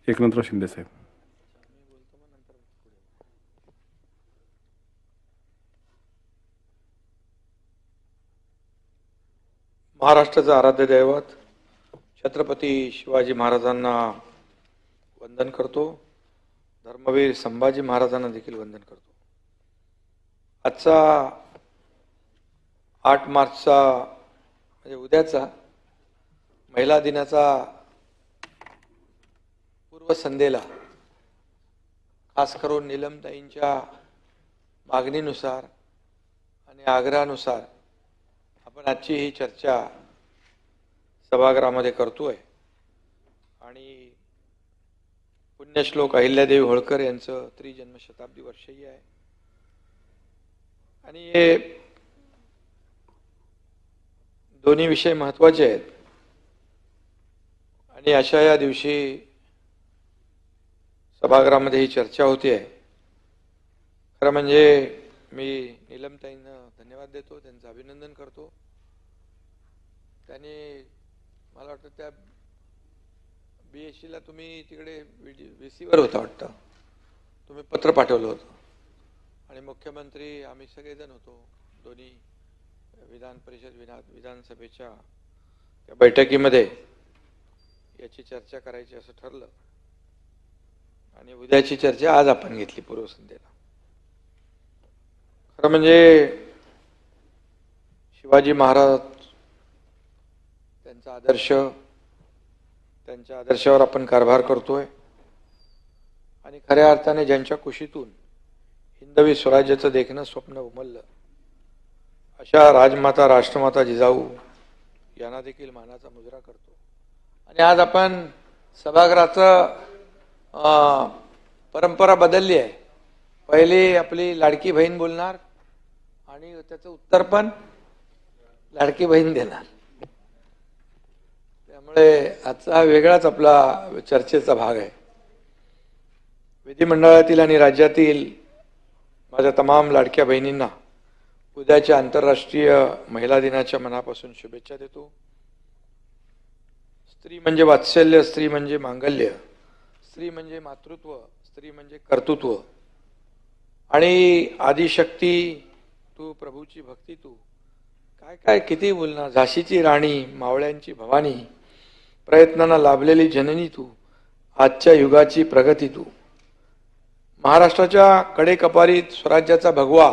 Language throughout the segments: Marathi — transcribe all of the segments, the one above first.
एकनाथराव शिंदे साहेब. महाराष्ट्राचं आराध्य दैवत छत्रपती शिवाजी महाराजांना वंदन करतो. धर्मवीर संभाजी महाराजांना देखील वंदन करतो. आजचा 8 मार्चचा म्हणजे उद्याचा महिला दिनाचा पूर्वसंध्येला खास करून नीलमताईंच्या मागणीनुसार आणि आग्रहानुसार आपण आजची ही चर्चा सभागृहामध्ये करतोय. आणि पुण्यश्लोक अहिल्यादेवी होळकर यांचं त्रिजन्म शताब्दी वर्षही आहे. आणि हे दोन्ही विषय महत्त्वाचे आहेत. आणि अशा या दिवशी सभागृहामध्ये ही चर्चा होती आहे. खरं म्हणजे मी नीलमताईंना धन्यवाद देतो, त्यांचं अभिनंदन करतो. त्यांनी मला वाटतं त्या BScला तुम्ही तिकडे VCवर होता वाटतं, तुम्ही पत्र पाठवलं होतं आणि मुख्यमंत्री आम्ही सगळेजण होतो. दोन्ही विधान परिषद विधानसभेच्या त्या बैठकीमध्ये याची चर्चा करायची असं ठरलं आणि उद्याची चर्चा आज आपण घेतली पूर्वसंध्येला. खरं म्हणजे शिवाजी महाराज त्यांचा आदर्श, त्यांच्या आदर्शावर आपण कारभार करतोय आणि खऱ्या अर्थाने ज्यांच्या कुशीतून हिंदवी स्वराज्याचं देखणं स्वप्न उमललं अशा राजमाता राष्ट्रमाता जिजाऊ यांना देखील मानाचा मुजरा करतो. आणि आज आपण सभागृहाचं परंपरा बदलली आहे. पहिली आपली लाडकी बहीण बोलणार आणि त्याचं उत्तर पण लाडकी बहीण देणार. त्यामुळे आजचा वेगळाच आपला चर्चेचा भाग आहे. विधिमंडळातील आणि राज्यातील माझ्या तमाम लाडक्या बहिणींना उद्याच्या आंतरराष्ट्रीय महिला दिनाच्या मनापासून शुभेच्छा देतो. स्त्री म्हणजे वात्सल्य, स्त्री म्हणजे मांगल्य, स्त्री म्हणजे मातृत्व, स्त्री म्हणजे कर्तृत्व. आणि आदिशक्ती तू, प्रभूची भक्ती तू, काय काय किती बोलणार. झाशीची राणी, मावळ्यांची भवानी, प्रयत्नांना लाभलेली जननी तू, आजच्या युगाची प्रगती तू. महाराष्ट्राच्या कडेकपारीत स्वराज्याचा भगवा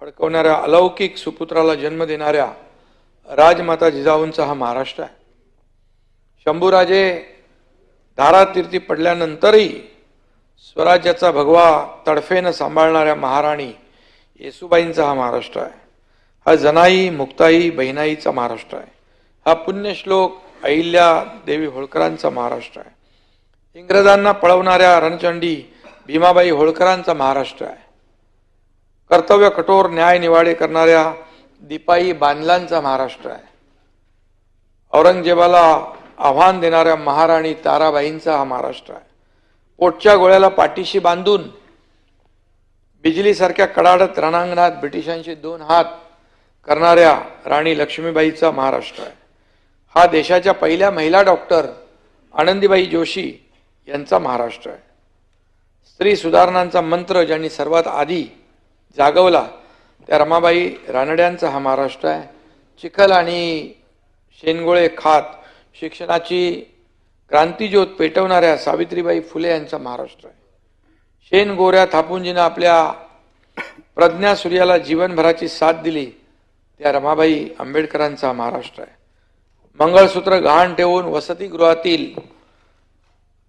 फडकवणाऱ्या अलौकिक सुपुत्राला जन्म देणाऱ्या राजमाता जिजाऊंचा हा महाराष्ट्र आहे. शंभूराजे धारातीर्थी पडल्यानंतरही स्वराज्याचा भगवा तडफेनं सांभाळणाऱ्या महाराणी येसूबाईंचा हा महाराष्ट्र आहे. हा जनाई मुक्ताई बहिणाईचा महाराष्ट्र आहे. हा पुण्यश्लोक अहिल्या देवी होळकरांचा महाराष्ट्र आहे. इंग्रजांना पळवणाऱ्या रणचंडी भीमाबाई होळकरांचा महाराष्ट्र आहे. कर्तव्य कठोर न्याय निवाडे करणाऱ्या दीपाई बांदलांचा महाराष्ट्र आहे. औरंगजेबाला आव्हान देणाऱ्या महाराणी ताराबाईंचा हा महाराष्ट्र आहे. पोटच्या गोळ्याला पाठीशी बांधून बिजलीसारख्या कडाडत रणांगणात ब्रिटिशांशी 2 हात करणाऱ्या राणी लक्ष्मीबाईचा महाराष्ट्र आहे. हा देशाच्या पहिल्या महिला डॉक्टर आनंदीबाई जोशी यांचा महाराष्ट्र आहे. स्त्री सुधारणांचा मंत्र ज्यांनी सर्वात आधी जागवला त्या रमाबाई रानड्यांचा हा महाराष्ट्र आहे. चिखल आणि शेनगोळे खात शिक्षणाची क्रांतीज्योत पेटवणाऱ्या सावित्रीबाई फुले यांचा महाराष्ट्र आहे. शेन गोऱ्या थापूंजीनं आपल्या प्रज्ञा सूर्याला जीवनभराची साथ दिली त्या रमाबाई आंबेडकरांचा महाराष्ट्र आहे. मंगळसूत्र गहाण ठेवून वसतिगृहातील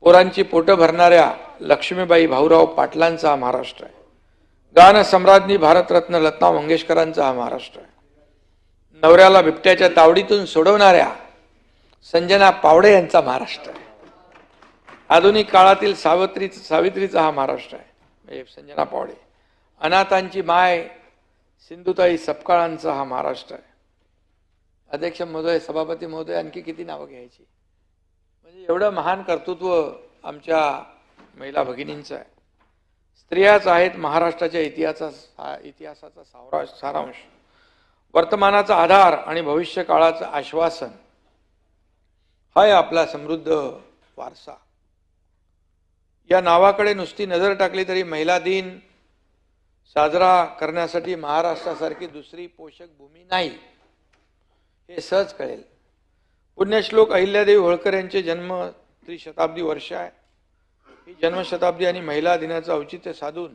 पोरांची पोटं भरणाऱ्या लक्ष्मीबाई भाऊराव पाटलांचा महाराष्ट्र आहे. गान सम्राज्ञी भारतरत्न लता मंगेशकरांचा हा महाराष्ट्र आहे. नवऱ्याला बिबट्याच्या तावडीतून सोडवणाऱ्या संजना पावडे यांचा महाराष्ट्र आहे. आधुनिक काळातील सावित्रीचा हा महाराष्ट्र आहे, संजना पावडे. अनाथांची माय सिंधुताई सपकाळांचा हा महाराष्ट्र आहे. अध्यक्ष महोदय, सभापती महोदय, आणखी किती नावं घ्यायची. म्हणजे एवढं महान कर्तृत्व आमच्या महिला भगिनींचं आहे. स्त्रियाच आहेत महाराष्ट्राच्या इतिहासाचा सारांश, वर्तमानाचा आधार आणि भविष्य काळाचं आश्वासन. हा आपला समृद्ध वारसा. या नावाकडे नुसती नजर टाकली तरी महिला दिन साजरा करण्यासाठी महाराष्ट्रासारखी दुसरी पोषक भूमी नाही हे सहज कळेल. पुण्यश्लोक अहिल्यादेवी होळकर यांचे जन्म त्रिशताब्दी वर्ष आहे. ही जन्मशताब्दी आणि महिला दिनाचं औचित्य साधून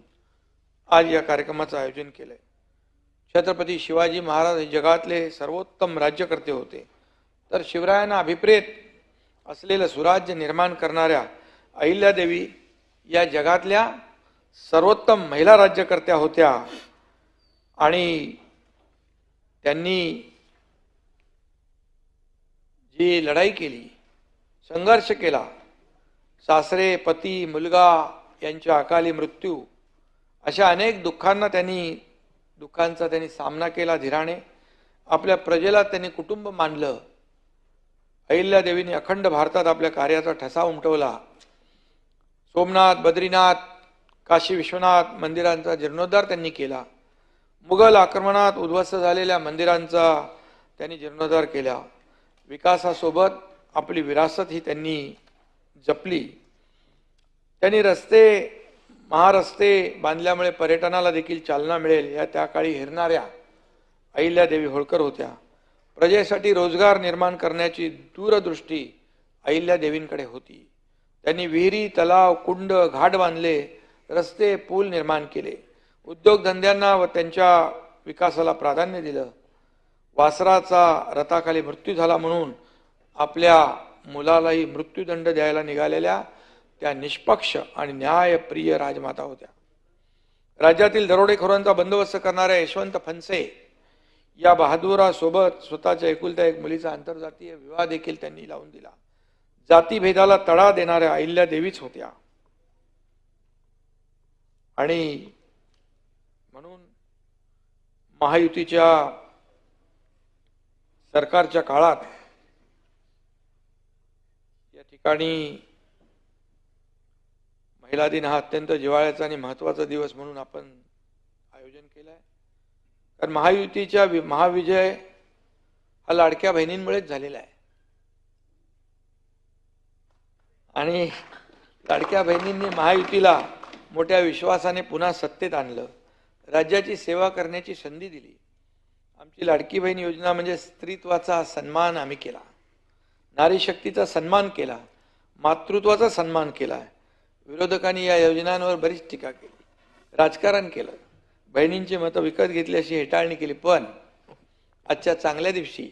आज या कार्यक्रमाचं आयोजन केलंय. छत्रपती शिवाजी महाराज हे जगातले सर्वोत्तम राज्यकर्ते होते, तर शिवरायांना अभिप्रेत असलेलं सुराज्य निर्माण करणाऱ्या अहिल्यादेवी या जगातल्या सर्वोत्तम महिला राज्यकर्त्या होत्या. आणि त्यांनी जी लढाई केली, संघर्ष केला, सासरे, पती, मुलगा यांच्या अकाली मृत्यू अशा अनेक दुःखांचा त्यांनी सामना केला धीराने. आपल्या प्रजेला त्यांनी कुटुंब मानलं. अहिल्यादेवीने अखंड भारतात आपल्या कार्याचा ठसा उमटवला. सोमनाथ, बद्रीनाथ, काशी विश्वनाथ मंदिरांचा जीर्णोद्धार त्यांनी केला. मुघल आक्रमणात उद्ध्वस्त झालेल्या मंदिरांचा त्यांनी जीर्णोद्धार केला. विकासासोबत आपली विरासत ही त्यांनी जपली. त्यांनी महारस्ते बांधल्यामुळे पर्यटनाला देखील चालना मिळेल या त्या काळी हिरणाऱ्या अहिल्यादेवी होळकर होत्या. प्रजेसाठी रोजगार निर्माण करण्याची दूरदृष्टी अहिल्यादेवींकडे होती. त्यांनी विहिरी, तलाव, कुंड, घाट बांधले, रस्ते, पूल निर्माण केले. उद्योगधंद्यांना व त्यांच्या विकासाला प्राधान्य दिलं. वासराचा रथाखाली मृत्यू झाला म्हणून आपल्या मुलालाही मृत्यूदंड द्यायला निघालेल्या त्या निष्पक्ष आणि न्यायप्रिय राजमाता होत्या. राज्यातील दरोडेखोरांचा बंदोबस्त करणाऱ्या यशवंत फणसे या बहादुरासोबत स्वतःच्या एकुलत्या एक मुलीचा आंतरजातीय विवाह देखील त्यांनी लावून दिला. जातीभेदाला तडा देणाऱ्या अहिल्यादेवीच होत्या. आणि म्हणून महायुतीच्या सरकारच्या काळात या ठिकाणी महिला दिन हा अत्यंत जिव्हाळ्याचा आणि महत्त्वाचा दिवस म्हणून आपण आयोजन केलं आहे. कारण महायुतीच्या महाविजय हा लाडक्या बहिणींमुळेच झालेला आहे. आणि लाडक्या बहिणींनी महायुतीला मोठ्या विश्वासाने पुन्हा सत्तेत आणलं. राज्याची सेवा करण्याची संधी दिली. आमची लाडकी बहीण योजना म्हणजे स्त्रीत्वाचा सन्मान आम्ही केला, नारी शक्तीचा सन्मान केला, मातृत्वाचा सन्मान केला. विरोधकांनी या योजनांवर बरीच टीका केली, राजकारण केलं, बहिणींची मतं विकत घेतली अशी हेटाळणी केली. पण आजच्या चांगल्या दिवशी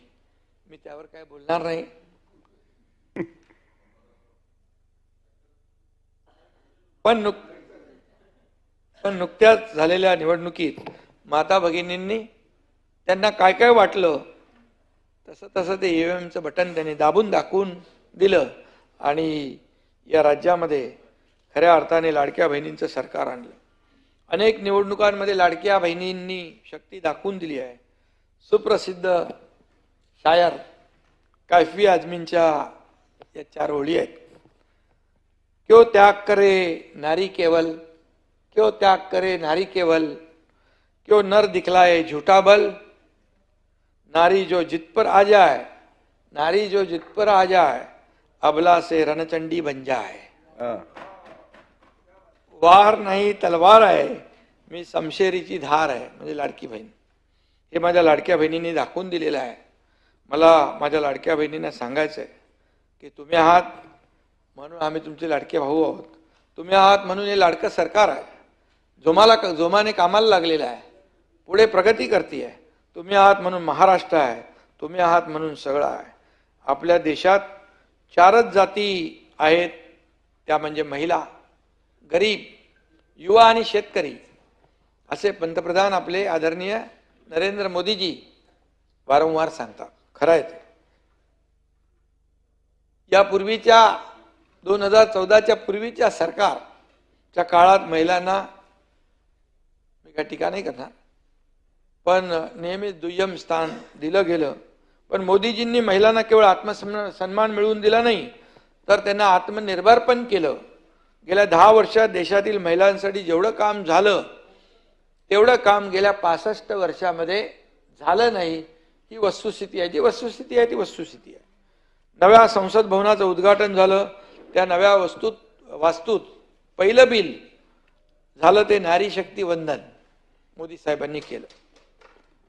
मी त्यावर काय बोलणार नाही. पण नुकत्याच झालेल्या निवडणुकीत माता भगिनींनी त्यांना काय काय वाटलं तसं ते ईव्हीएमचं बटन त्यांनी दाखवून दिलं आणि या राज्यामध्ये खऱ्या अर्थाने लाडक्या बहिणींचं सरकार आणलं. अनेक निवडणुकांमध्ये लाडक्या बहिणींनी शक्ती दाखवून दिली आहे. सुप्रसिद्ध शायर कैफी आजमींच्या या 4 ओळी आहेत. क्यों त्याग करे नारी केवल, क्यों त्याग करे नारी केवल, क्यों नर दिखलाए झूठा बल, नारी जो जित पर आ जाए, नारी जो जित पर आ जाए, अबला से रणचंडी बन जाए. वार नाही तलवार आहे, मी शमशेरीची धार आहे. म्हणजे लाडकी बहीण हे माझ्या लाडक्या बहिणींनी दाखवून दिलेलं आहे. मला माझ्या लाडक्या बहिणींना सांगायचं आहे की तुम्ही आहात म्हणून आम्ही तुमचे लाडके भाऊ आहोत. तुम्ही आहात म्हणून हे लाडकं सरकार आहे, जोमाने कामाला लागलेलं आहे, पुढे प्रगती करते आहे. तुम्ही आहात म्हणून महाराष्ट्र आहे, तुम्ही आहात म्हणून सगळं आहे. आपल्या देशात 4च जाती आहेत, त्या म्हणजे महिला, गरीब, युवा आणि शेतकरी. असे पंतप्रधान आपले आदरणीय नरेंद्र मोदीजी वारंवार सांगतात. खरं आहे ते. यापूर्वीच्या 2014च्या पूर्वीच्या सरकारच्या काळात महिलांना मी काय टीका नाही करणार, पण नेहमीच दुय्यम स्थान दिलं गेलं. पण मोदीजींनी महिलांना केवळ आत्मसन्मान मिळवून दिला नाही, तर त्यांना आत्मनिर्भर पण केलं. गेल्या 10 वर्षात देशातील महिलांसाठी जेवढं काम झालं तेवढं काम गेल्या 65 वर्षामध्ये झालं नाही. ही वस्तुस्थिती आहे. जी वस्तुस्थिती आहे ती वस्तुस्थिती आहे. नव्या संसद भवनाचं उद्घाटन झालं. त्या नव्या वास्तूत पहिलं बिल झालं ते नारी शक्ती वंदन मोदी साहेबांनी केलं.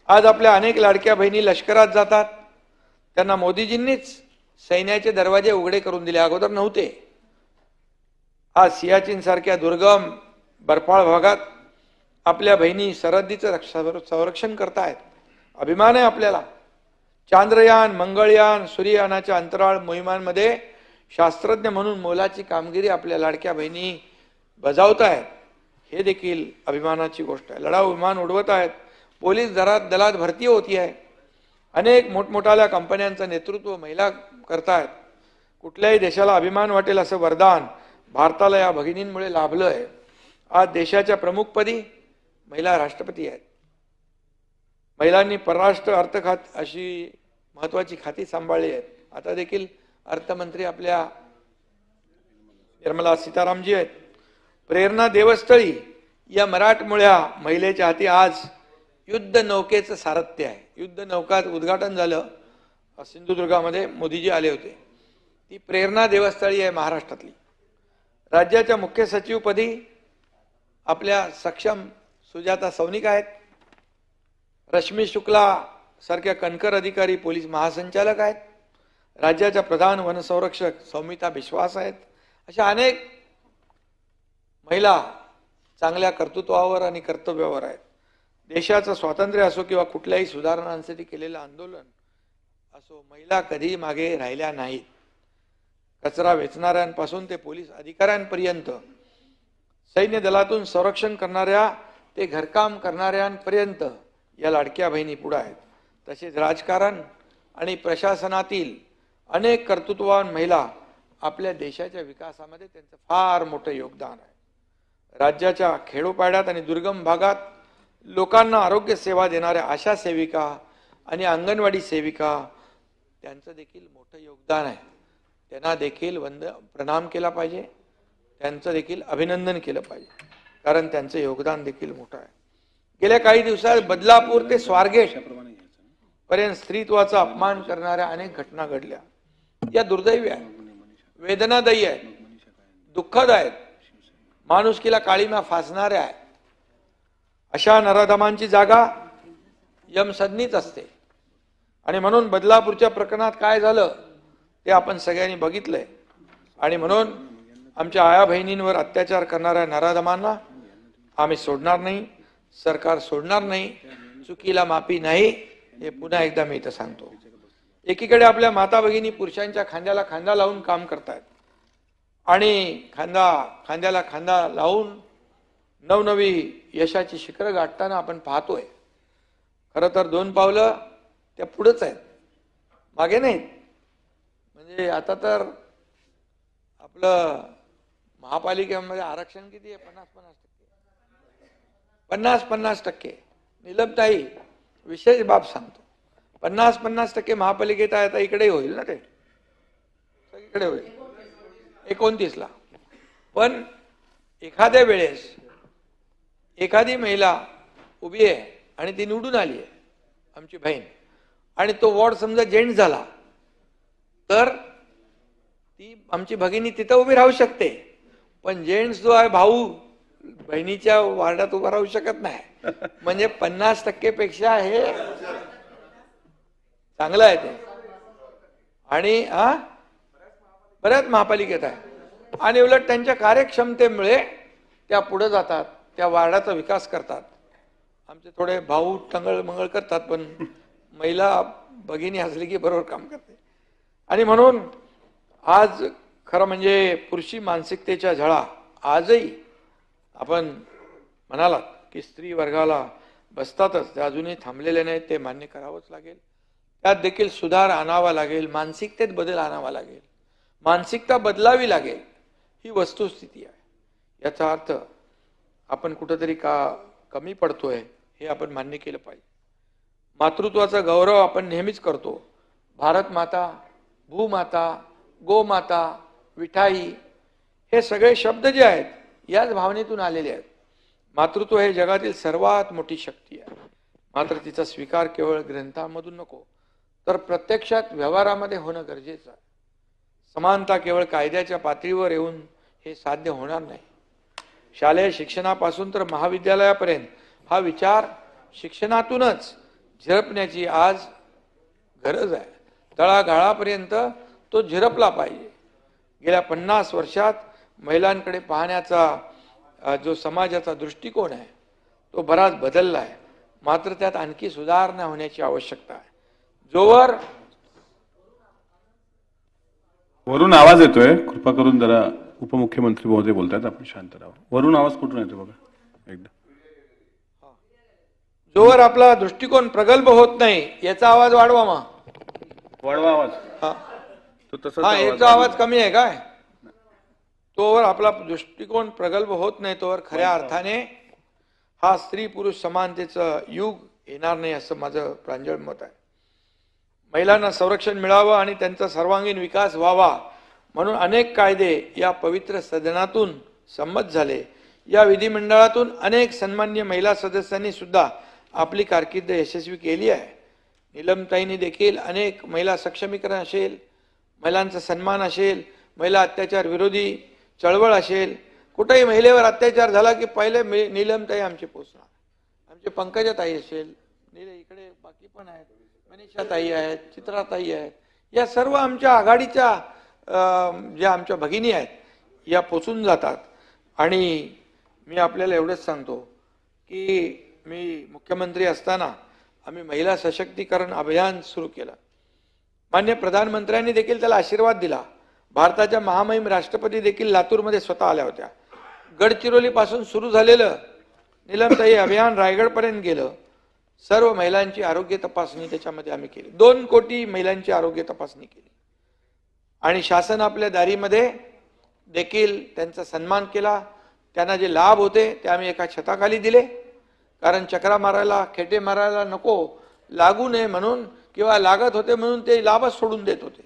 आज आपल्या अनेक लाडक्या बहिणी लष्करात जातात, त्यांना मोदीजींनीच सैन्याचे दरवाजे उघडे करून दिले, अगोदर नव्हते. आज सियाचीन सारख्या दुर्गम बर्फाळ भागात आपल्या बहिणी सरहद्दीचं संरक्षण करतायत. अभिमान आहे आपल्याला. चांद्रयान, मंगळयान, सूर्ययानाच्या अंतराळ मोहिमांमध्ये शास्त्रज्ञ म्हणून मोलाची कामगिरी आपल्या लाडक्या बहिणी बजावतायत. हे देखील अभिमानाची गोष्ट आहे. लढाऊ विमान उडवत आहेत, पोलीस दलात भरती होती आहे, अनेक मोठमोठ्या कंपन्यांचं नेतृत्व महिला करतायत. कुठल्याही देशाला अभिमान वाटेल असं वरदान भारताला या भगिनींमुळे लाभलं आहे. आज देशाच्या प्रमुखपदी महिला राष्ट्रपती आहेत. महिलांनी परराष्ट्र अर्थ खात अशी महत्वाची खाती सांभाळली आहेत. आता देखील अर्थमंत्री आपल्या निर्मला सीतारामजी आहेत. प्रेरणा देवस्थळी या मराठमोळ्या महिलेच्या हाती आज युद्ध नौकेचं सारथ्य आहे. युद्ध नौका उद्घाटन झालं सिंधुदुर्गामध्ये, मोदीजी आले होते. ती प्रेरणा देवस्थळी आहे महाराष्ट्रातली. राज्याच्या मुख्य सचिवपदी आपल्या सक्षम सुजाता सौनिक आहेत. रश्मी शुक्ला सारख्या कणकर अधिकारी पोलीस महासंचालक आहेत. राज्याच्या प्रधान वनसंरक्षक सौमिता बिश्वास आहेत. अशा अनेक महिला चांगल्या कर्तृत्वावर आणि कर्तव्यावर आहेत. देशाचं स्वातंत्र्य असो किंवा कुठल्याही सुधारणांसाठी केलेलं आंदोलन असो, महिला कधीही मागे राहिल्या नाहीत. कचरा वेचणाऱ्यांपासून ते पोलीस अधिकाऱ्यांपर्यंत, सैन्य दलातून संरक्षण करणाऱ्या ते घरकाम करणाऱ्यांपर्यंत या लाडक्या बहिणी पुढे आहेत. तसेच राजकारण आणि प्रशासनातील अनेक कर्तृत्ववान महिला आपल्या देशाच्या विकासामध्ये त्यांचं फार मोठं योगदान आहे. राज्याच्या खेडोपाड्यात आणि दुर्गम भागात लोकांना आरोग्य सेवा देणाऱ्या आशा सेविका आणि अंगणवाडी सेविका, त्यांचं देखील मोठं योगदान आहे. त्यांना देखील प्रणाम केला पाहिजे, त्यांचं देखील अभिनंदन केलं पाहिजे, कारण त्यांचं योगदान देखील मोठं आहे. गेल्या काही दिवसात बदलापूर ते स्वारगेट पर्यंत स्त्रीत्वाचा अपमान करणाऱ्या अनेक घटना घडल्या. या दुर्दैवी आहेत, वेदनादायी आहेत, दुःखद आहेत, माणुसकीला काळीमा फासणाऱ्या आहेत. अशा नराधमांची जागा यमसदनीच असते. आणि म्हणून बदलापूरच्या प्रकरणात काय झालं ते आपण सगळ्यांनी बघितलंय. आणि म्हणून आमच्या आया बहिणींवर अत्याचार करणाऱ्या नराधमांना आम्ही सोडणार नाही, सरकार सोडणार नाही. चुकीला माफी नाही, हे पुन्हा एकदा मी इथं सांगतो. एकीकडे आपल्या माता भगिनी पुरुषांच्या खांद्याला खांदा लावून काम करतायत आणि खांद्याला खांदा लावून नवनवी यशाची शिखरं गाठताना आपण पाहतोय. खरं तर 2 पावलं त्या पुढेच आहेत, मागे नाहीत. म्हणजे आता तर आपलं महापालिकेमध्ये आरक्षण किती आहे? 50-50%. निलमताई, विशेष बाब सांगतो, 50-50% महापालिकेत आहे. आता इकडे होईल ना, ते सगळीकडे होईल 29ला. पण एखाद्या वेळेस एखादी महिला उभी आहे आणि ती निवडून आली आहे, आमची बहीण, आणि तो वॉर्ड समजा जेंट्स झाला, तर ती आमची भगिनी तिथं उभी राहू शकते. पण जेंट्स जो आहे भाऊ बहिणीच्या वार्डात उभा राहू शकत नाही. म्हणजे 50% पेक्षा हे चांगलं आहे ते. आणि बऱ्याच महापालिकेत आहे. आणि उलट त्यांच्या कार्यक्षमतेमुळे त्या पुढे जातात, त्या वार्डाचा विकास करतात. आमचे थोडे भाऊ टंगळ मंगळ करतात, पण महिला भगिनी असली की बरोबर काम करते. आणि म्हणून आज खरं म्हणजे पुरुषी मानसिकतेच्या झळा आजही आपण म्हणालात की स्त्री वर्गाला बसतातच, त्या अजूनही थांबलेले नाहीत. ते मान्य करावंच लागेल. त्यात देखील सुधार आणावा लागेल, मानसिकतेत बदल आणावा लागेल, मानसिकता बदलावी लागेल. ही वस्तुस्थिती आहे. याचा अर्थ आपण कुठेतरी कमी पडतोय हे आपण मान्य केलं पाहिजे. मातृत्वाचा गौरव आपण नेहमीच करतो. भारत माता, भूमाता, गोमाता, विठाई, हे सगळे शब्द जे आहेत याच भावनेतून आलेले आहेत. मातृत्व हे जगातील सर्वात मोठी शक्ती आहे. मात्र तिचा स्वीकार केवळ ग्रंथांमधून नको, तर प्रत्यक्षात व्यवहारामध्ये होणं गरजेचं आहे. समानता केवळ कायद्याच्या पातळीवर येऊन हे साध्य होणार नाही. शालेय शिक्षणापासून तर महाविद्यालयापर्यंत हा विचार शिक्षणातूनच झिरपण्याची आज गरज आहे. तळागाळापर्यंत तो झिरपला पाहिजे. गेल्या 50 वर्षात महिलांकडे पाहण्याचा जो समाजाचा दृष्टिकोन आहे तो बराच बदलला आहे. मात्र त्यात आणखी सुधारणा होण्याची आवश्यकता आहे. जोवर वरून आवाज येतोय, कृपा करून जरा उपमुख्यमंत्री महोदय बोलतात, आपण शांत राहा. वरून आवाज कुठून येतो बघा एकदा. जोवर आपला दृष्टिकोन प्रगल्भ होत नाही, याचा आवाज वाढवा. मग वाढवा आवाज. हा तो तसा याचा आवाज कमी आहे काय? तोवर आपला दृष्टिकोन प्रगल्भ होत नाही, तोवर खऱ्या अर्थाने हा स्त्री पुरुष समानतेचं युग येणार नाही, असं माझं प्रांजळ मत आहे. महिलांना संरक्षण मिळावं आणि त्यांचा सर्वांगीण विकास व्हावा म्हणून अनेक कायदे या पवित्र सदनातून संमत झाले. या विधिमंडळातून अनेक सन्मान्य महिला सदस्यांनी सुद्धा आपली कारकीर्द यशस्वी केली आहे. नीलमताईंनी देखील अनेक महिला सक्षमीकरण असेल, महिलांचा सन्मान असेल, महिला अत्याचार विरोधी चळवळ असेल, कुठेही महिलेवर अत्याचार झाला की पहिले नीलमताई आमचे पोचणार. आमचे पंकजाताई असेल, इकडे बाकी पण आहेत, मनीषाताई आहेत, चित्राताई आहेत, या सर्व आमच्या आघाडीच्या ज्या आमच्या भगिनी आहेत या पोचून जातात. आणि मी आपल्याला एवढंच सांगतो की मी मुख्यमंत्री असताना आम्ही महिला सशक्तीकरण अभियान सुरू केलं. माननीय प्रधानमंत्र्यांनी देखील त्याला आशीर्वाद दिला. भारताच्या महामहिम राष्ट्रपती देखील लातूरमध्ये स्वतः आल्या होत्या. गडचिरोलीपासून सुरू झालेलं नीलमताई अभियान रायगडपर्यंत गेलं. सर्व महिलांची आरोग्य तपासणी त्याच्यामध्ये आम्ही केली. 2 कोटी महिलांची आरोग्य तपासणी केली आणि शासन आपल्या दारीमध्ये देखील त्यांचा सन्मान केला. त्यांना जे लाभ होते ते आम्ही एका छताखाली दिले, कारण चक्रा मारायला, खेटे मारायला नको लागू नये म्हणून, किंवा लागत होते म्हणून ते लाभच सोडून देत होते,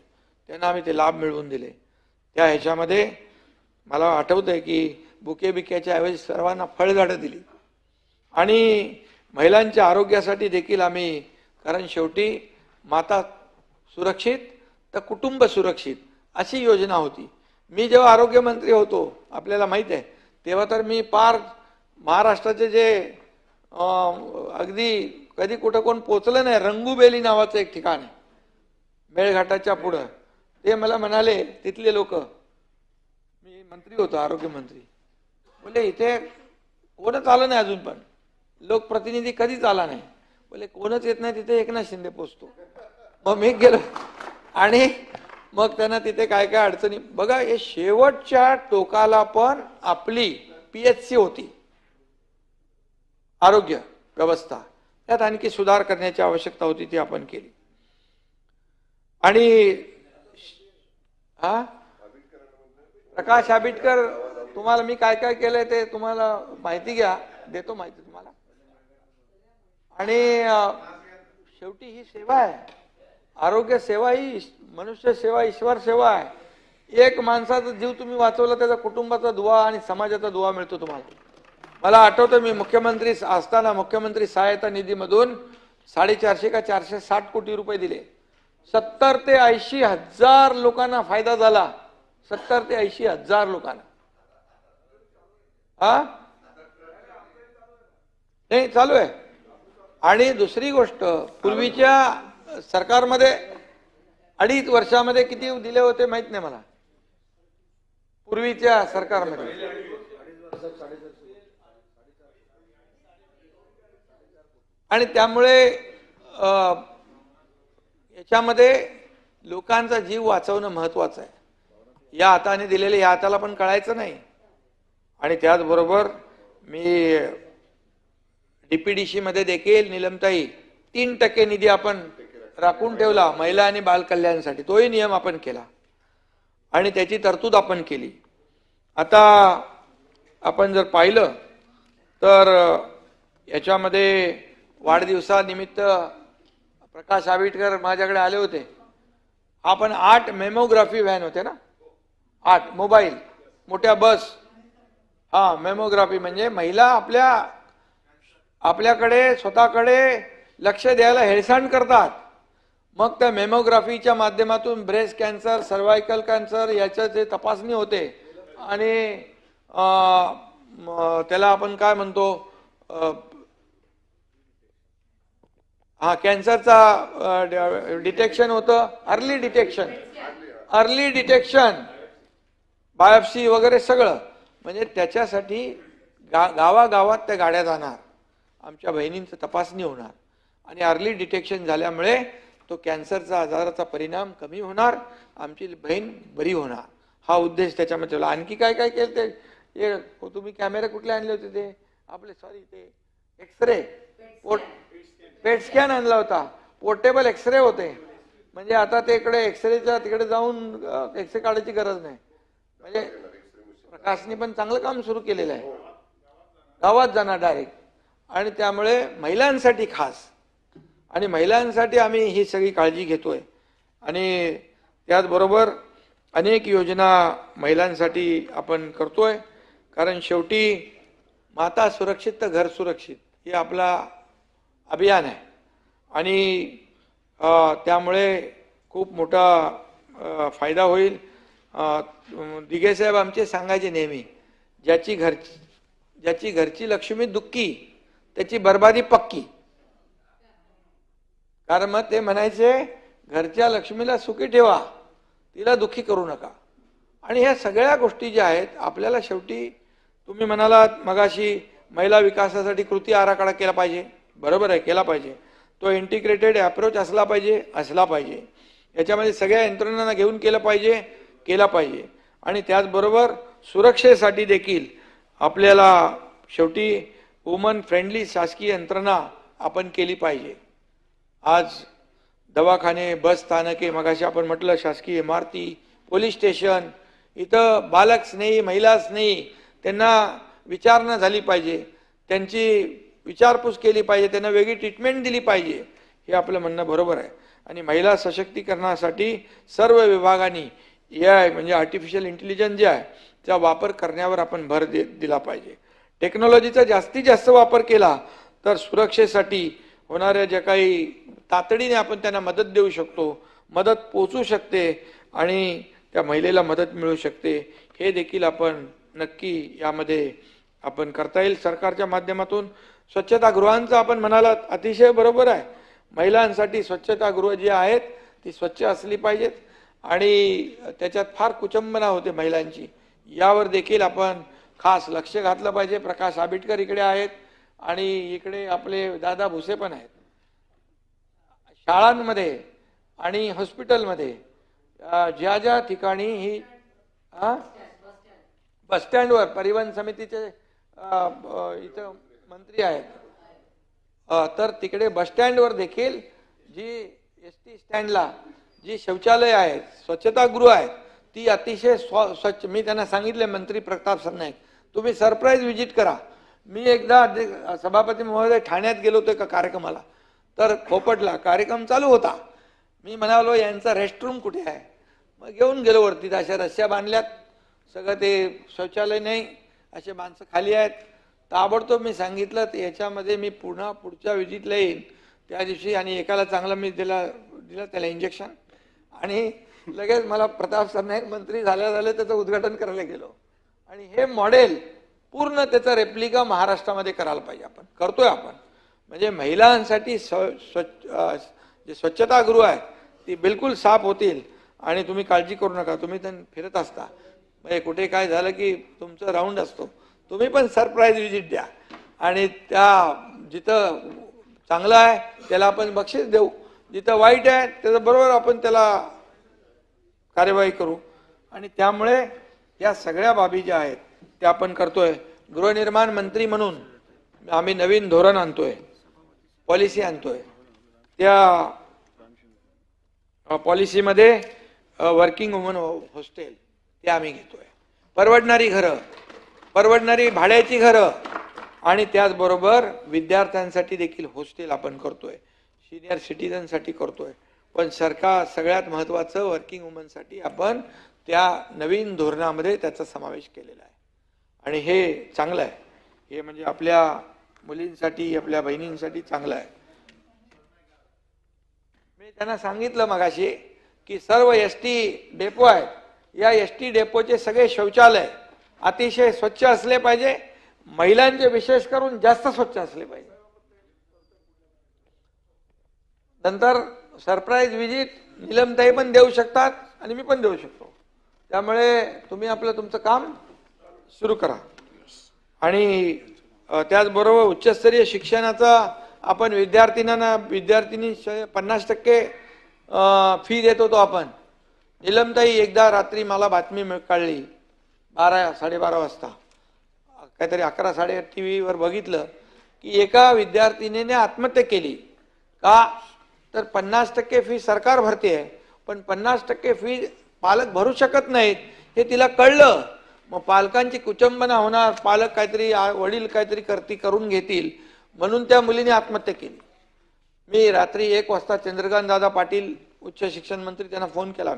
त्यांना आम्ही ते लाभ मिळवून दिले. त्या ह्याच्यामध्ये मला आठवतंय की बुके बिक्याच्या ऐवजी सर्वांना फळझाडं दिली. आणि महिलांच्या आरोग्यासाठी देखील आम्ही, कारण शेवटी माता सुरक्षित तर कुटुंब सुरक्षित अशी योजना होती. मी जेव्हा आरोग्यमंत्री होतो, आपल्याला माहित आहे, तेव्हा तर मी पार महाराष्ट्राचे जे अगदी कधी कुठं कोण पोचलं नाही, रंगूबेली नावाचं एक ठिकाण आहे मेळघाटाच्या पुढं, ते मला म्हणाले तिथले लोक, मी मंत्री होतो आरोग्यमंत्री, बोले इथे कोणच आलं नाही अजून, पण लोकप्रतिनिधी कधीच आला नाही. बोले कोणच येत नाही तिथे, एकनाथ शिंदे पोचतो. मग मी गेलो आणि मग त्यांना तिथे काय काय अडचणी बघा. हे शेवटच्या टोकाला पण आपली PHC होती, आरोग्य व्यवस्था, त्यात आणखी सुधार करण्याची आवश्यकता होती, ती आपण केली. आणि प्रकाश आंबेडकर, तुम्हाला मी काय काय केलंय ते तुम्हाला माहिती घ्या, देतो माहिती तुम्हाला. आणि शेवटी ही सेवा आहे, आरोग्य सेवा ही मनुष्य सेवा, ईश्वर सेवा आहे. एक माणसाचा जीव तुम्ही वाचवला, त्याचा कुटुंबाचा दुवा आणि समाजाचा दुवा मिळतो तुम्हाला. मला आठवतं मी मुख्यमंत्री असताना मुख्यमंत्री सहायता निधीमधून 450 का 460 कोटी रुपये दिले. 70 ते 80 हजार लोकांना फायदा झाला. 70 ते 80 हजार लोकांना. नाही चालू आहे. आणि दुसरी गोष्ट, पूर्वीच्या सरकारमध्ये 2.5 वर्षामध्ये किती दिले होते माहित नाही मला, पूर्वीच्या सरकारमध्ये. आणि त्यामुळे याच्यामध्ये लोकांचा जीव वाचवणं महत्वाचं आहे. या हाताने दिलेले या हाताला पण कळायचं नाही. आणि त्याचबरोबर मी DPDC मध्ये देखील नीलमताई 3% निधी आपण राखून ठेवला महिला आणि बाल कल्याणासाठी. तोही नियम आपण केला आणि त्याची तरतूद आपण केली. आता आपण जर पाहिलं तर याच्यामध्ये वाढदिवसानिमित्त प्रकाश आंबेडकर माझ्याकडे आले होते. आपण 8 मेमोग्राफी व्हॅन होते ना, 8 मोबाईल मोठ्या बस. मेमोग्राफी म्हणजे महिला आपल्याकडे स्वतःकडे लक्ष द्यायला हेळसांड करतात. मग त्या मेमोग्राफीच्या माध्यमातून ब्रेस्ट कॅन्सर, सर्वायकल कॅन्सर याच्या जे तपासणी होते आणि त्याला आपण काय म्हणतो, हा कॅन्सरचा डिटेक्शन होतं, अर्ली डिटेक्शन बायोप्सी वगैरे सगळं. म्हणजे त्याच्यासाठी गावागावात त्या गाड्या जाणार, आमच्या बहिणींचं तपासणी होणार आणि अर्ली डिटेक्शन झाल्यामुळे तो कॅन्सरचा आजाराचा परिणाम कमी होणार, आमची बहीण बरी होणार. हा उद्देश त्याच्यामध्ये ठेवला. आणखी काय काय केलं ते तुम्ही कॅमेरे कुठले आणले होते ते आपले, सॉरी ते एक्सरे, पेट स्कॅन आणला होता, पोर्टेबल एक्सरे होते. म्हणजे आता ते इकडे एक्सरेच्या तिकडे जाऊन एक्सरे काढायची गरज नाही. म्हणजे प्रकाशने पण चांगलं काम सुरू केलेलं आहे, गावात जाणार डायरेक्ट. आणि त्यामुळे महिलांसाठी खास, आणि महिलांसाठी आम्ही ही सगळी काळजी घेतोय. आणि त्याचबरोबर अनेक योजना महिलांसाठी आपण करतोय. कारण शेवटी माता सुरक्षित तर घर सुरक्षित हे आपला अभियान आहे. आणि त्यामुळे खूप मोठा फायदा होईल. दिघे साहेब आमचे सांगायचे नेहमी, ज्याची घरची लक्ष्मी दुःखी त्याची बर्बादी पक्की. कारण मग ते म्हणायचे घरच्या लक्ष्मीला सुखी ठेवा, तिला दुःखी करू नका. आणि ह्या सगळ्या गोष्टी ज्या आहेत आपल्याला शेवटी, तुम्ही म्हणालात मगाशी महिला विकासासाठी कृती आराखडा केला पाहिजे, बरोबर आहे, केला पाहिजे. तो इंटिग्रेटेड अप्रोच असला पाहिजे. याच्यामध्ये सगळ्या यंत्रणांना घेऊन केला पाहिजे. आणि त्याचबरोबर सुरक्षेसाठी देखील आपल्याला शेवटी वुमन फ्रेंडली शासकीय यंत्रणा आपण केली पाहिजे. आज दवाखाने, बस स्थानके, मगाशी आपण म्हटलं शासकीय इमारती, पोलीस स्टेशन, इथं बालकच नाही, महिलाच नाही, त्यांना विचारणा झाली पाहिजे, त्यांची विचारपूस केली पाहिजे, त्यांना वेगळी ट्रीटमेंट दिली पाहिजे. हे आपलं म्हणणं बरोबर आहे. आणि महिला सशक्तीकरणासाठी सर्व विभागांनी AI म्हणजे आर्टिफिशियल इंटेलिजन्स जे आहे त्याचा वापर करण्यावर आपण भर दिला पाहिजे. टेक्नॉलॉजीचा जास्तीत जास्त वापर केला तर सुरक्षेसाठी होणाऱ्या ज्या काही तातडीने आपण त्यांना मदत देऊ शकतो, मदत पोचू शकते आणि त्या महिलेला मदत मिळू शकते. हे देखील आपण नक्की यामध्ये आपण करता येईल सरकारच्या माध्यमातून. स्वच्छतागृहांचं आपण म्हणालात, अतिशय बरोबर आहे. महिलांसाठी स्वच्छतागृह जी आहेत ती स्वच्छ असली पाहिजेत आणि त्याच्यात फार कुचंबना होते महिलांची. यावर देखील आपण खास लक्ष घातलं पाहिजे. प्रकाश आंबेडकर इकडे आहेत आणि इकडे आपले दादा भुसे पण आहेत. शाळांमध्ये आणि हॉस्पिटलमध्ये ज्या ज्या ठिकाणी ही बस स्टँडवर परिवहन समितीचे इथं मंत्री आहेत, तर तिकडे बस स्टँडवर देखील जी ST स्टँडला जी शौचालय आहेत, स्वच्छतागृह आहेत, ती अतिशय स्वच्छ. मी त्यांना सांगितले, मंत्री प्रताप सरनाईक, तुम्ही सरप्राईज व्हिजिट करा. मी एकदा सभापती महोदय ठाण्यात गेलो होतो एका कार्यक्रमाला, तर खोपटला कार्यक्रम चालू होता. मी म्हणालो यांचा रेस्टरूम कुठे आहे, मग घेऊन गेलो वरती. अशा रस्त्या बांधल्यात, सगळं ते शौचालय नाही, असे माणसं खाली आहेत. ताबडतोब मी सांगितलं याच्यामध्ये मी पुढच्या व्हिजिटला येईन त्या दिवशी. आणि एकाला चांगला मी दिला त्याला इंजेक्शन. आणि लगेच मला प्रताप सरनाईक मंत्री झाल्या त्याचं उद्घाटन करायला गेलो. आणि हे मॉडेल पूर्ण त्याचा रेप्लिका महाराष्ट्रामध्ये करायला पाहिजे. आपण करतोय. आपण म्हणजे महिलांसाठी जे स्वच्छतागृह आहे ती बिलकुल साफ होतील. आणि तुम्ही काळजी करू नका, तुम्ही तर फिरत असता, म्हणजे कुठे काय झालं की तुमचं राऊंड असतो, तुम्ही पण सरप्राईज व्हिजिट द्या. आणि त्या जिथं चांगलं आहे त्याला आपण बक्षीस देऊ, जिथं वाईट आहे त्याचं बरोबर आपण त्याला कार्यवाही करू. आणि त्यामुळे या सगळ्या बाबी ज्या आहेत त्या आपण करतोय. गृहनिर्माण मंत्री म्हणून आम्ही नवीन धोरण आणतोय, पॉलिसी आणतोय. त्या पॉलिसीमध्ये वर्किंग वुमन हॉस्टेल ते आम्ही घेतोय, परवडणारी घरं, परवडणारी भाड्याची घरं, आणि त्याचबरोबर विद्यार्थ्यांसाठी देखील हॉस्टेल आपण करतोय, सिनियर सिटीजनसाठी करतोय. पण सरकार सगळ्यात महत्त्वाचं वर्किंग वुमनसाठी आपण त्या नवीन धोरणामध्ये त्याचा समावेश केलेला आहे. आणि हे चांगलं आहे. हे म्हणजे आपल्या मुलींसाठी, आपल्या बहिणींसाठी चांगलं आहे. मी त्यांना सांगितलं मगाशी की सर्व ST डेपो आहेत, या ST डेपोचे सगळे शौचालय अतिशय स्वच्छ असले पाहिजे. महिलांचे विशेष करून जास्त स्वच्छ असले पाहिजे. नंतर सरप्राईज विजिट नीलमताई पण देऊ शकतात आणि मी पण देऊ शकतो. त्यामुळे तुम्ही आपलं तुमचं काम सुरू करा. आणि त्याचबरोबर उच्चस्तरीय शिक्षणाचा आपण विद्यार्थिनी 50% फी देत होतो आपण. नीलमताई एकदा रात्री मला बातमी कळली 12-12:30 वाजता, काहीतरी 11-8:30 TV वर बघितलं की एका विद्यार्थिनीने आत्महत्या केली. का तर 50% फी सरकार भरते आहे, पण 50% फी पालक भरू शकत नाहीत हे तिला कळलं. मग पालकांची कुचंबना होणार, पालक काहीतरी वडील काहीतरी करून घेतील म्हणून त्या मुलीने आत्महत्या केली. मी रात्री 1 वाजता चंद्रकांत दादा पाटील उच्च शिक्षण मंत्री त्यांना फोन केला.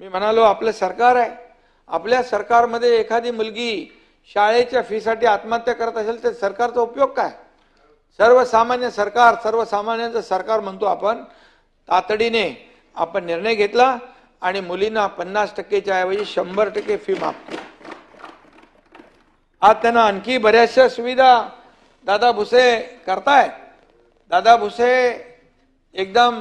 मी म्हणालो आपलं सरकार आहे, आपल्या सरकारमध्ये एखादी मुलगी शाळेच्या फीसाठी आत्महत्या करत असेल तर सरकारचा उपयोग काय? सर्वसामान्यांचं सरकार म्हणतो आपण. तातडीने आपण निर्णय घेतला आणि मुलींना 50%च्या ऐवजी 100% फी माफ केली. आज त्यांना आणखी बऱ्याचशा सुविधा दादा भुसे करतायत. दादा भुसे एकदम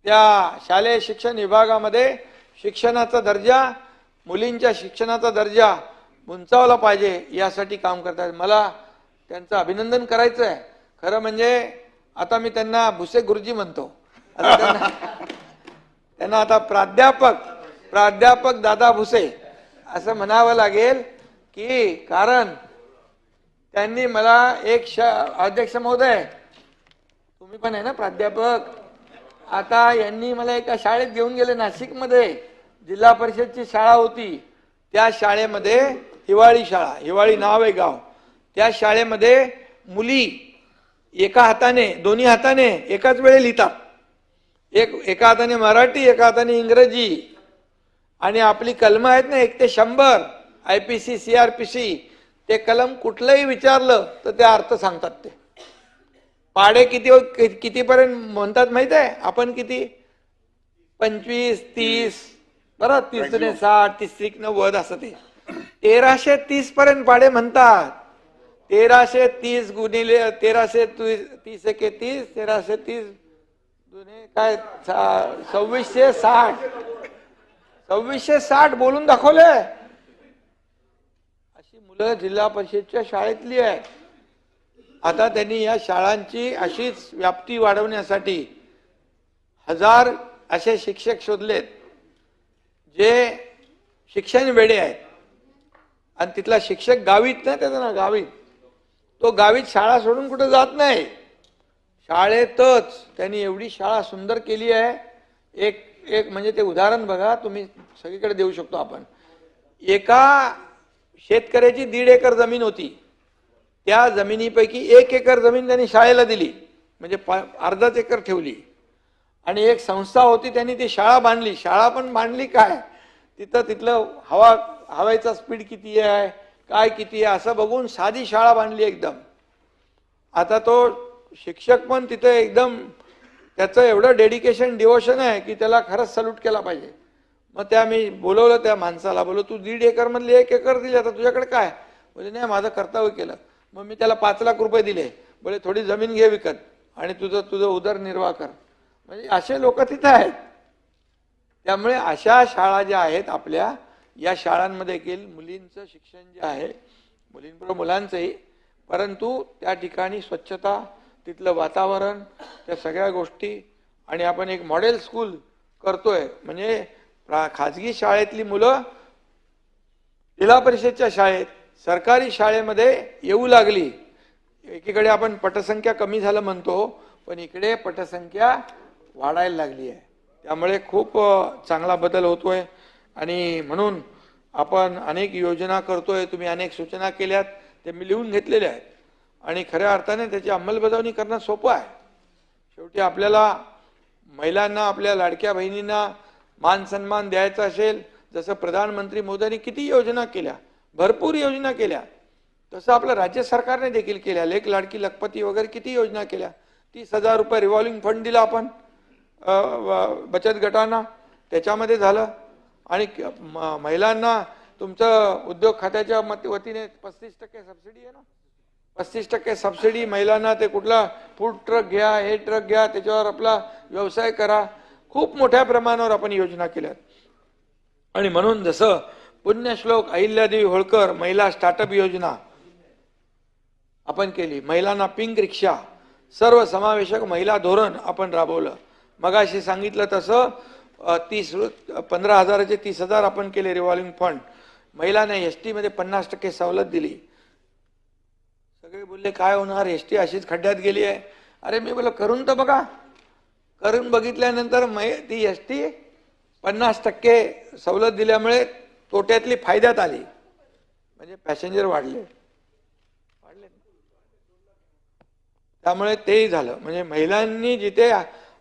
त्या शालेय शिक्षण विभागामध्ये शिक्षणाचा दर्जा, मुलींच्या शिक्षणाचा दर्जा उंचावला पाहिजे यासाठी काम करतात. मला त्यांचं अभिनंदन करायचं आहे. खरं म्हणजे आता मी त्यांना भुसे गुरुजी म्हणतो. त्यांना आता प्राध्यापक दादा भुसे असं म्हणावं लागेल की कारण त्यांनी मला अध्यक्ष महोदय तुम्ही पण आहे ना प्राध्यापक, आता यांनी मला एका शाळेत घेऊन गेले नाशिकमध्ये. जिल्हा परिषदची शाळा होती, त्या शाळेमध्ये हिवाळी नाव आहे गाव. त्या शाळेमध्ये मुली दोन्ही हाताने एकाच वेळी लिहितात. एका हाताने मराठी, एका हाताने इंग्रजी. आणि आपली कलम आहेत ना 1 ते 100 IPC CRPC, ते कलम कुठलंही विचारलं तर ते अर्थ सांगतात. ते पाडे कितीपर्यंत म्हणतात माहित आहे आपण? किती? 25-30 बरं, 30 60 30 90 असं ते 1330 पर्यंत पाडे म्हणतात. 1330 गुणिले 1330 एके 30, 1330 दुने काय 2660 बोलून दाखवले. अशी मुलं जिल्हा परिषदच्या शाळेतली आहे. आता त्यांनी या शाळांची अशीच व्याप्ती वाढवण्यासाठी 1000 असे शिक्षक शोधलेत जे शिक्षण वेडे आहेत. आणि तिथला शिक्षक गावीत नाही, त्याचं ना गावीत, तो गावीत शाळा सोडून कुठे जात नाही, शाळेतच त्यांनी एवढी शाळा सुंदर केली आहे. एक म्हणजे ते उदाहरण बघा, तुम्ही सगळीकडे देऊ शकतो आपण. एका शेतकऱ्याची 1.5 एकर जमीन होती. त्या जमिनीपैकी 1 एकर जमीन त्यांनी शाळेला दिली, म्हणजे अर्धाच एकर ठेवली. आणि एक संस्था होती, त्यांनी ती शाळा बांधली. शाळा पण बांधली काय, तिथलं हवेचा स्पीड किती आहे, काय किती आहे असं बघून साधी शाळा बांधली एकदम. आता तो शिक्षक पण तिथे एकदम त्याचं एवढं डेडिकेशन डिवोशन आहे की त्याला खरंच सल्यूट केला पाहिजे. मग त्या मी बोलवलं त्या माणसाला, बोललो तू 1.5 एकर मधले 1 एकर दिली, आता तुझ्याकडे काय? बोले नाही, माझं कर्तव्य केलं. मग मी त्याला 5 लाख रुपये दिले. बोले थोडी जमीन घे विकत आणि तुझं उदरनिर्वाह कर. म्हणजे असे लोक तिथे आहेत. त्यामुळे अशा शाळा ज्या आहेत आपल्या, या शाळांमध्ये देखील मुलींचं शिक्षण जे आहे, मुलींबरोबर मुलांचंही, परंतु त्या ठिकाणी स्वच्छता, तिथलं वातावरण, त्या सगळ्या गोष्टी. आणि आपण एक मॉडेल स्कूल करतोय. म्हणजे खाजगी शाळेतली मुलं जिल्हा परिषदच्या शाळेत, सरकारी शाळेमध्ये येऊ लागली. एकीकडे आपण पटसंख्या कमी झालं म्हणतो, पण इकडे पटसंख्या वाढायला लागली आहे. त्यामुळे खूप चांगला बदल होतोय. आणि म्हणून आपण अनेक योजना करतोय. तुम्ही अनेक सूचना केल्यात, ते मी लिहून घेतलेल्या आहेत. आणि खऱ्या अर्थाने त्याची अंमलबजावणी करणं सोपं आहे. शेवटी आपल्याला महिलांना, आपल्या लाडक्या बहिणींना मान सन्मान द्यायचा असेल, जसं प्रधानमंत्री मोदींनी किती योजना केल्या, भरपूर योजना केल्या, तसं आपलं राज्य सरकारने देखील केल्या. लेक लाडकी लखपती वगैरे किती योजना केल्या. 30,000 रुपये रिव्हॉल्विंग फंड दिला आपण बचत गटांना, त्याच्यामध्ये झालं. आणि महिलांना तुमचं उद्योग खात्याच्या वतीने 35% सबसिडी आहे ना, 35% सबसिडी महिलांना. ते कुठला फूड ट्रक घ्या, हे ट्रक घ्या, त्याच्यावर आपला व्यवसाय करा. खूप मोठ्या प्रमाणावर आपण योजना केल्यात. आणि म्हणून जसं पुण्यश्लोक अहिल्यादेवी होळकर महिला स्टार्टअप योजना आपण केली, महिलांना पिंक रिक्षा, सर्व समावेशक महिला धोरण आपण राबवलं. मगाशी सांगितलं तसं 15,000चे 30,000 आपण केले रिव्हॉल्विंग फंड. महिलांना एसटी मध्ये 50% सवलत दिली. सगळे बोलले काय होणार, एसटी अशीच खड्ड्यात गेली आहे. अरे मी बोललो करून तर बघा. करून बघितल्यानंतर ती एसटी 50% सवलत दिल्यामुळे तोट्यातली फायद्यात आली, म्हणजे पॅसेंजर वाढले. त्यामुळे तेही झालं. म्हणजे महिलांनी जिथे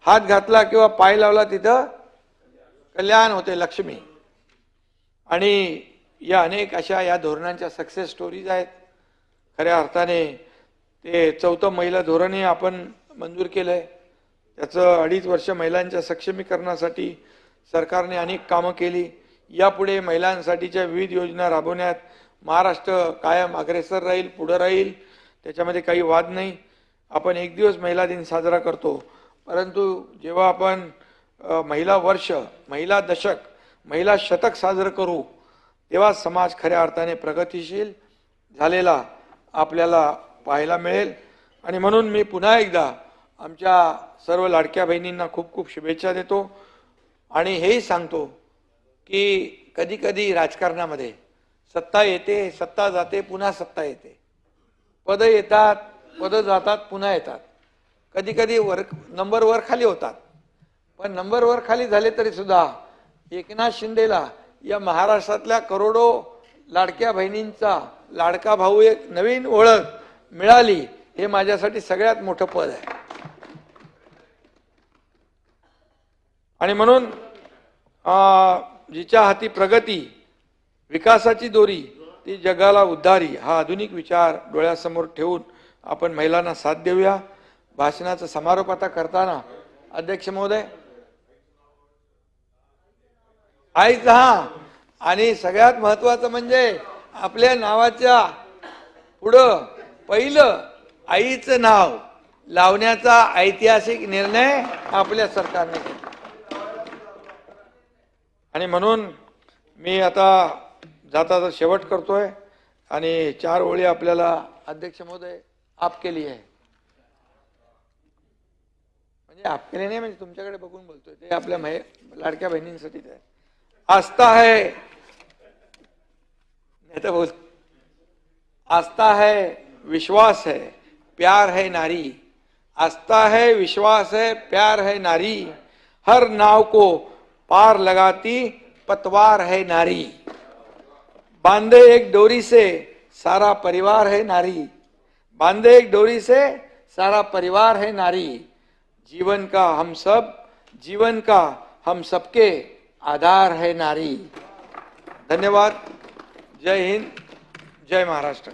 हात घातला किंवा पाय लावला तिथं कल्याण होते, लक्ष्मी. आणि या अनेक अशा या धोरणांच्या सक्सेस स्टोरीज आहेत. खऱ्या अर्थाने ते 4थं महिला धोरणही आपण मंजूर केलंय. त्याचं 2.5 वर्ष महिलांच्या सक्षमीकरणासाठी सरकारने अनेक कामं केली. यापुढे महिलांसाठीच्या विविध योजना राबवण्यात महाराष्ट्र कायम अग्रेसर राहील, पुढे राहील. त्याच्यामध्ये काही वाद नाही. आपण 1 दिवस महिला दिन साजरा करतो, परंतु जेव्हा आपण महिला वर्ष, महिला दशक, महिला शतक साजरं करू तेव्हा समाज खऱ्या अर्थाने प्रगतिशील झालेला आपल्याला पाहायला मिळेल. आणि म्हणून मी पुन्हा एकदा आमच्या सर्व लाडक्या बहिणींना खूप खूप शुभेच्छा देतो. आणि हेही सांगतो की कधी कधी राजकारणामध्ये सत्ता येते, सत्ता जाते, पुन्हा सत्ता येते. पद येतात, पद जातात, पुन्हा येतात. कधी कधी नंबर वर खाली होतात. पण नंबर वर खाली झाले तरी सुद्धा एकनाथ शिंदेला या महाराष्ट्रातल्या करोडो लाडक्या बहिणींचा लाडका भाऊ एक नवीन ओळख मिळाली, हे माझ्यासाठी सगळ्यात मोठं पद आहे. आणि म्हणून जिच्या हाती प्रगती, विकासाची दोरी, ती जगाला उद्धारी, हा आधुनिक विचार डोळ्यासमोर ठेवून आपण महिलांना साथ देऊया. भाषणाचा समारोप आता करताना अध्यक्ष महोदय आईच, हा, आणि सगळ्यात महत्वाचं म्हणजे आपल्या नावाच्या पुढं पहिलं आईचं नाव लावण्याचा ऐतिहासिक निर्णय आपल्या सरकारने घेतला. आणि म्हणून मी आता जाता शेवट करतोय आणि 4 ओळी आपल्याला अध्यक्ष महोदय आप केली आहे. म्हणजे आप केले नाही, म्हणजे तुमच्याकडे बघून बोलतोय, ते आपल्या लाडक्या बहिणींसाठी आहे. आस्था है, नहीं तो बोल, आस्था है, विश्वास है, प्यार है नारी. आस्था है, विश्वास है, प्यार है नारी. हर नाव को पार लगाती पतवार है नारी. बांधे एक डोरी से सारा परिवार है नारी. बांधे एक डोरी से सारा परिवार है नारी. जीवन का हम सब, जीवन का हम सबके आधार है नारी. धन्यवाद. जय हिंद, जय महाराष्ट्र.